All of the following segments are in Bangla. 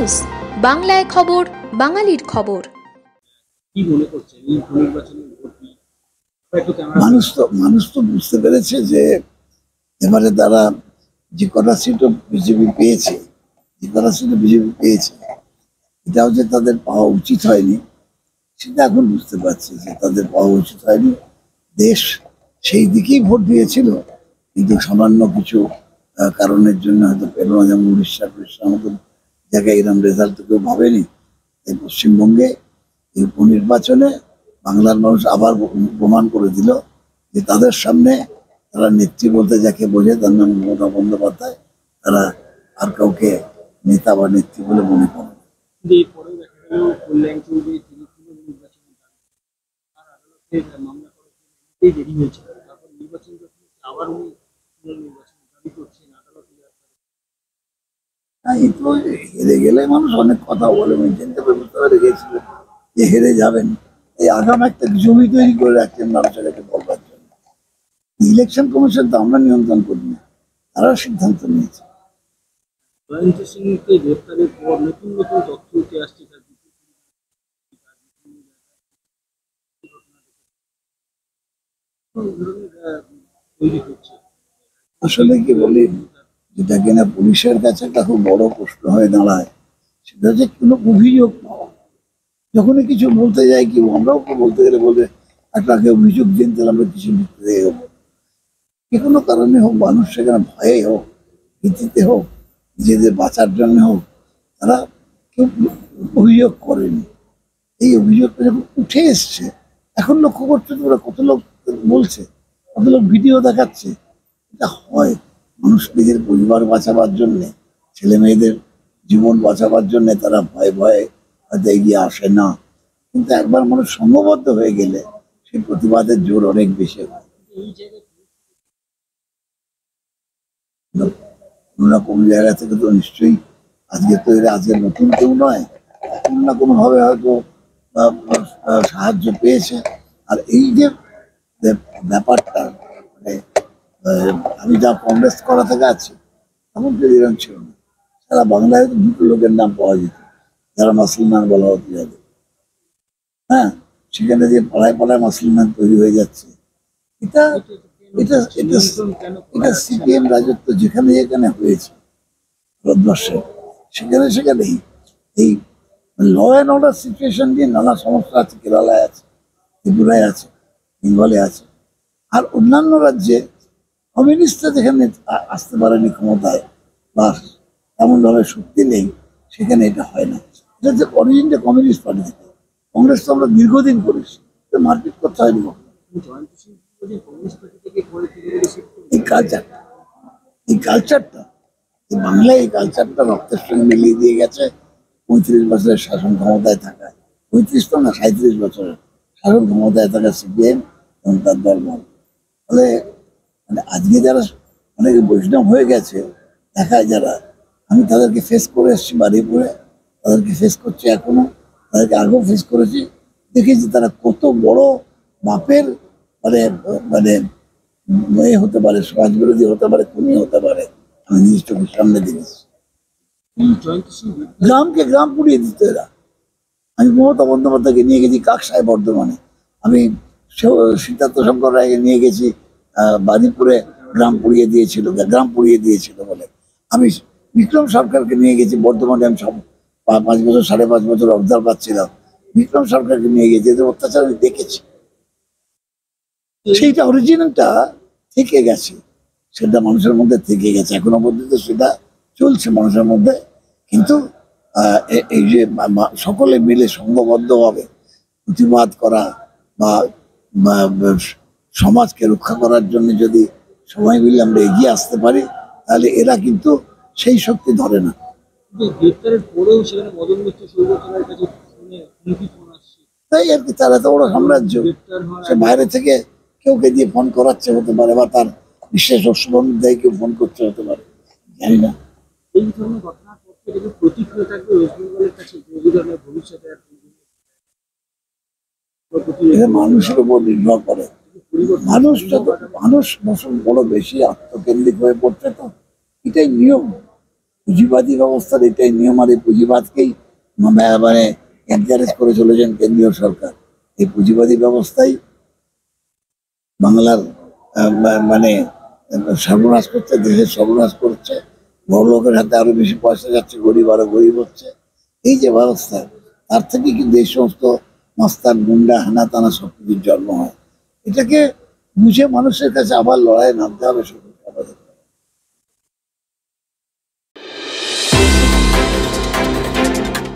নিউজ, বাংলায় খবর, বাঙালির খবর। কি মনে করছেন এই নির্বাচনে ভোট নিয়ে? মানুষ তো বুঝতে পেরেছে যে এবারে তারা যে কটা সিটও বিজেপি পেয়েছে, এটাও যে তাদের পাওয়া উচিত হয়নি সেটা এখন বুঝতে পারছে যে তাদের পাওয়া উচিত হয়নি। দেশ সেই দিকেই ভোট দিয়েছিল, কিন্তু সামান্য কিছু কারণের জন্য হয়তো পেল না, যেমন উড়িষ্যার মতন জায়গায় এরকম রেজাল্ট তো কেউ ভাবেনি। এই পশ্চিমবঙ্গে এই উপনির্বাচনে বাংলার মানুষ আবার প্রমাণ করে দিল যে তাদের সামনে তারা নেত্রী বলতে যাকে বোঝে তার নাম মমতা বন্দ্যোপাধ্যায়, তারা আর কাউকে নেতা বা নেত্রী বলে মনে করে। এরপরেও দেখা গেল কল্যাণ চৌধুরী তিনি নির্বাচনে আর আদালতে মামলা করাতে দেরি হয়েছে। তারপর নির্বাচন যখন আবার উনি পুনর্নির্বাচন দাবি করছেন আদালতে। এই তো হেরে গেলে মানুষ অনেক কথা বলে, বুঝতে পেরে গেছিল যে হেরে যাবেন। এই আগাম একটা জমি তৈরি করে রাখছেন মানুষের কাছে বলবার জন্য। ইলেকশন কমিশন তো আমরা নিয়ন্ত্রণ করি না, তারা সিদ্ধান্ত নিয়েছে। জয়ন্ত সিংকে গ্রেপ্তারের পর নতুন নতুন তথ্য উঠে আসছে, তৈরি করছে। আসলে কি বলি, যেটা কিনা পুলিশের কাছে একটা খুব বড় প্রশ্ন হয়ে দাঁড়ায়, সেটা হচ্ছে কোনো অভিযোগ পাওয়া। যখনই কিছু বলতে যাই, কি আমরাও বলতে গেলে বলবে একটা অভিযোগ দিন, তাহলে আমরা কিছু লিখতে যাবো। যে কোনো কারণে হোক, মানুষ সেখানে ভয়ে হোক, ভীতিতে হোক, নিজেদের বাঁচার জন্য হোক, তারা কেউ অভিযোগ করেনি। এই অভিযোগটা যখন উঠে এসছে, এখন লক্ষ্য করছে তোরা কত লোক বলছে, কত লোক ভিডিও দেখাচ্ছে। এটা হয় মানুষ নিজের পরিবার বাঁচাবার জন্যে, ছেলে মেয়েদের জীবন বাঁচাবার জন্যে তারা ভয়ে ভয়ে হয়তো এগিয়ে আসে না, কিন্তু একবার মানুষ সংঘবদ্ধ হয়ে গেলে সেই প্রতিবাদের জোর অনেক বেশি হয়। এই জায়গায় কোনো কোন জায়গা থেকে তো নিশ্চয়ই আজকে তো এরা আজকে নতুন কেউ নয়, কোনো না কোনো ভাবে হয়তো সাহায্য পেয়েছে। আর এই যে ব্যাপারটা, মানে আমি যা কংগ্রেস করা থেকে আছি তখন তো এরকম ছিল না। সারা বাংলায় দুটো লোকের নাম পাওয়া যেত যারা মুসলমান বলা হতে যাবে। হ্যাঁ, সেখানে যে পাড়ায় পাড়ায় মুসলমান তৈরি হয়ে যাচ্ছে, এটা এটা এটা এটা সিপিএম রাজত্ব যেখানে যেখানে হয়েছে ভারতবর্ষে, সেখানেই এই ল অ্যান্ড অর্ডার সিচুয়েশন নিয়ে নানা সমস্যা আছে। কেরালায় আছে, ত্রিপুরায় আছে, বেঙ্গলে আছে, আর অন্যান্য রাজ্যে কমিউনিস্টরা যেখানে আসতে পারেনি ক্ষমতায় বা এমন ধরনের শক্তি নেই, সেখানে এটা হয় না। এটা যে অরিজিনটা কমিউনিস্ট পার্টি থেকে, কংগ্রেস তো আমরা দীর্ঘদিন করেছি, মারপিট করতে হয়নি। জয়ন্ত সিং কমিউনিস্ট পার্টি থেকে এই কালচারটা বাংলায়, এই কালচারটা রক্তের সঙ্গে মিলিয়ে দিয়ে গেছে 35 বছরের শাসন ক্ষমতায় থাকায়। 35 তো না, 37 বছরের শাসন ক্ষমতায় থাকা সিপিএম এবং তার দলবল। ফলে মানে আজকে যারা অনেকে বৈষ্ণব হয়ে গেছে দেখায়, যারা আমি তাদেরকে ফেস করে এসেছি বারুইপুরে, তাদেরকে ফেস করছি এখনো, তাদেরকে আগেও ফেস করেছি, দেখেছি তারা কত বড় বাপের মানে মানে হতে পারে, সমাজ বিরোধী হতে পারে, খুনি হতে পারে। আমি নিজের চোখের সামনে দেখেছি। গ্রামকে গ্রাম পুড়িয়ে দিত এরা। আমি মমতা বন্দ্যোপাধ্যায়কে নিয়ে গেছি কাকসায়, বর্ধমানে। আমি সিদ্ধার্থ শঙ্কর রায়কে নিয়ে গেছি বারুইপুরে, গ্রাম পুড়িয়ে দিয়েছিল বলে। আমি বিক্রম সরকারকে নিয়ে গেছি বর্ধমানে, আমি 5 বছর 5.5 বছর অবদার পাচ্ছিলাম। বিক্রম সরকারকে নিয়ে গেছি, এদের অত্যাচার আমি দেখেছি। সেইটা অরিজিনালটা থেকে গেছে, সেটা মানুষের মধ্যে থেকে গেছে, এখনো পর্যন্ত সেটা চলছে মানুষের মধ্যে। কিন্তু এই যে সকলে মিলে সংঘবদ্ধভাবে প্রতিবাদ করা বা সমাজকে রক্ষা করার জন্য যদি সবাই মিলে আমরা এগিয়ে আসতে পারি, তাহলে এরা কিন্তু সেই শক্তি ধরে না। গ্রেপ্তারের পরেও সেখানে মদন মিত্র সৌগতের কাছে তাই আর কি, তারা তো ওরা সাম্রাজ্য, সে বাইরে থেকে কেউকে দিয়ে ফোন করাচ্ছে হতে পারে, বা তার বিশেষ অশুভনুযায়ী কেউ ফোন করতে হতে পারে, জানি না। এই ধরনের ঘটনার পর থেকে প্রতিক্রিয়া থাকবে ওয়েস্ট বেঙ্গলের কাছে ভবিষ্যতে মানুষের উপর নির্ভর করে। মানুষ বড় বেশি আত্মকেন্দ্রিক হয়ে পড়ছে, তো এটাই নিয়ম। পুঁজিবাদী ব্যবস্থার এটাই নিয়ম, আর এই পুঁজিবাদকেই মানে এনকারেজ করে চলেছেন কেন্দ্রীয় সরকার। এই পুঁজিবাদী ব্যবস্থাই বাংলার মানে সর্বনাশ করছে, দেশের সর্বনাশ করছে। বড় লোকের হাতে আরো বেশি পয়সা যাচ্ছে, গরিব আরো গরিব হচ্ছে। এই যে ব্যবস্থা, তার থেকে কিন্তু এই সমস্ত মাস্তান গুন্ডা হানা টানা সবকিছুর জন্ম হয়। এটাকে বুঝে মানুষের কাছে আবার লড়াই নামতে হবে আমাদের।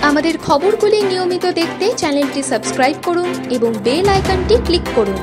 আমাদের খবরগুলি নিয়মিত দেখতে চ্যানেলটি সাবস্ক্রাইব করুন এবং বেল আইকনটি ক্লিক করুন।